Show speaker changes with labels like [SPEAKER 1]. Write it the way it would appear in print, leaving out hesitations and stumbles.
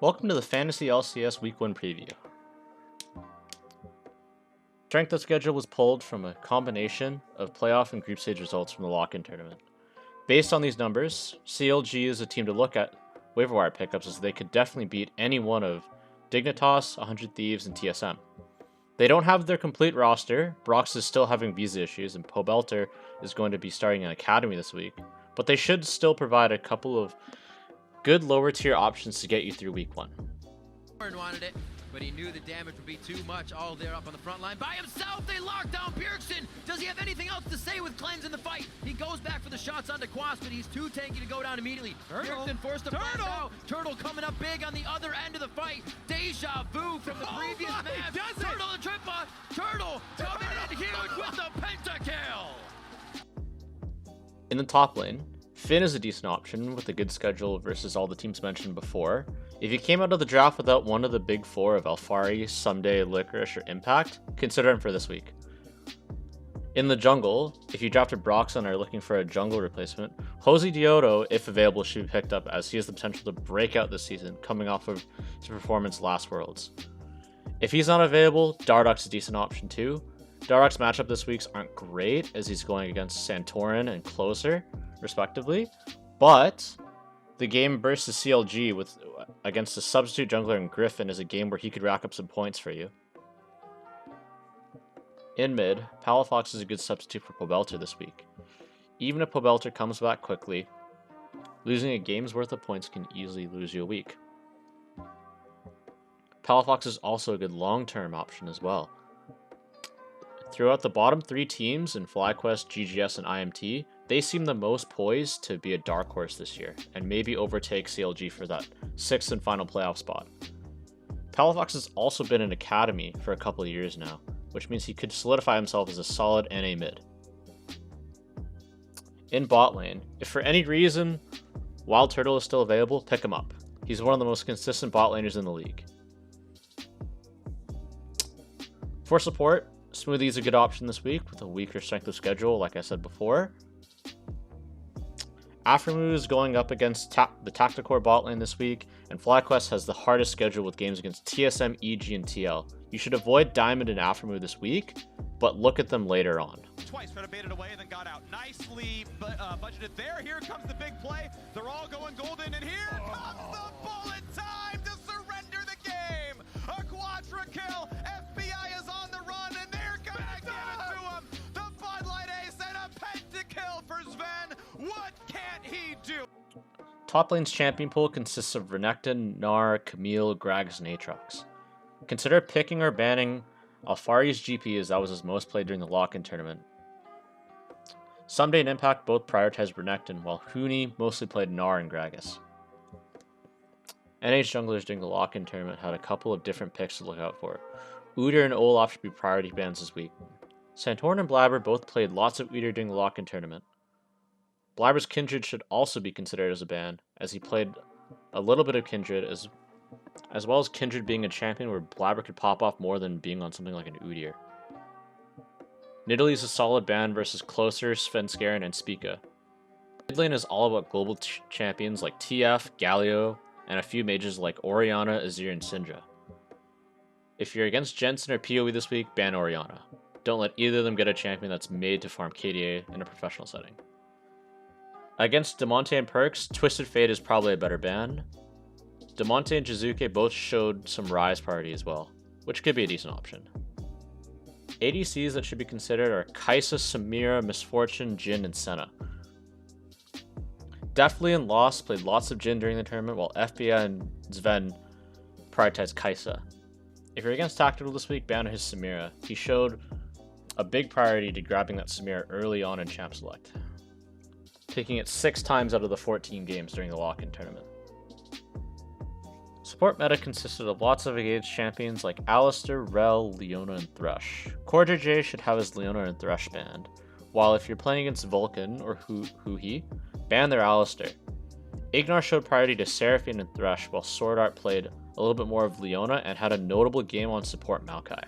[SPEAKER 1] Welcome to the Fantasy LCS Week 1 preview. Strength of schedule was pulled from a combination of playoff and group stage results from the lock-in tournament. Based on these numbers, CLG is a team to look at waiver wire pickups as they could definitely beat any one of Dignitas, 100 Thieves, and TSM. They don't have their complete roster. Brox is still having visa issues, and Pobelter is going to be starting an academy this week, but they should still provide a couple of good lower tier options to get you through week 1.
[SPEAKER 2] Wanted it, but he knew the damage would be too much. All there up on the front line by himself. They lock down Bjergsen. Does he have anything else to say with Cleanse in the fight? He goes back for the shots onto Quas, but he's too tanky to go down immediately. Bjergsen forced to flash out. Turtle coming up big on the other end of the fight. Deja vu from the previous match. Turtle and Trippa. Turtle coming in huge with the pentakill.
[SPEAKER 1] In the top lane, Finn is a decent option with a good schedule versus all the teams mentioned before. If you came out of the draft without one of the big four of Alphari, Someday, Licorice, or Impact, consider him for this week. In the jungle, if you drafted Brox and are looking for a jungle replacement, Josedeodo, if available, should be picked up as he has the potential to break out this season, coming off of his performance last Worlds. If he's not available, Dardoch's a decent option too. Dardoch's matchup this week aren't great as he's going against Santorin and Closer, respectively, but the game versus CLG against a substitute jungler and Griffin is a game where he could rack up some points for you. In mid, Palafox is a good substitute for Pobelter this week. Even if Pobelter comes back quickly, losing a game's worth of points can easily lose you a week. Palafox is also a good long-term option as well. Throughout the bottom 3 teams in FlyQuest, GGS, and IMT, they seem the most poised to be a dark horse this year, and maybe overtake CLG for that 6th and final playoff spot. Palafox has also been in Academy for a couple of years now, which means he could solidify himself as a solid NA mid. In bot lane, if for any reason Wild Turtle is still available, pick him up. He's one of the most consistent bot laners in the league. For support, Smoothie is a good option this week with a weaker strength of schedule, like I said before. Aftermoo is going up against the Tacticore bot lane this week, and FlyQuest has the hardest schedule with games against TSM, EG, and TL. You should avoid Diamond and Aftermoo this week, but look at them later on.
[SPEAKER 3] Twice tried to bait it away and then got out. Nicely budgeted there. Here comes the big play. They're all going golden, and here comes the bullet time to surrender the game. A quadra kill. FBI is on the run, and they're gonna give it to him. The Floodlight Ace and a pentakill for Sven. What can't he do?
[SPEAKER 1] Top lane's champion pool consists of Renekton, Gnar, Camille, Gragas, and Aatrox. Consider picking or banning Alphari's GP as that was his most played during the lock-in tournament. Someday and Impact both prioritized Renekton, while Huni mostly played Gnar and Gragas. NH junglers during the lock-in tournament had a couple of different picks to look out for. Udyr and Olaf should be priority bans this week. Santorin and Blabber both played lots of Udyr during the lock-in tournament. Blabber's Kindred should also be considered as a ban, as he played a little bit of Kindred, as well as Kindred being a champion where Blabber could pop off more than being on something like an Udyr. Nidalee is a solid ban versus Closer, Svenskeren, and Spica. Mid lane is all about global champions like TF, Galio, and a few mages like Orianna, Azir, and Syndra. If you're against Jensen or PoE this week, ban Orianna. Don't let either of them get a champion that's made to farm KDA in a professional setting. Against Damonte and Perks, Twisted Fate is probably a better ban. Damonte and Jizuke both showed some Rise priority as well, which could be a decent option. ADCs that should be considered are Kai'Sa, Samira, Misfortune, Jhin, and Senna. Definitely and Lost played lots of Jhin during the tournament, while FBI and Sven prioritized Kai'Sa. If you're against Tactical this week, ban his Samira. He showed a big priority to grabbing that Samira early on in Champ Select, taking it 6 times out of the 14 games during the lock-in tournament. Support meta consisted of lots of engaged champions like Alistar, Rel, Leona, and Thresh. Core JJ should have his Leona and Thresh banned, while if you're playing against Vulcan or Huhi, ban their Alistar. Ignar showed priority to Seraphine and Thresh, while Sword Art played a little bit more of Leona and had a notable game on support Maokai.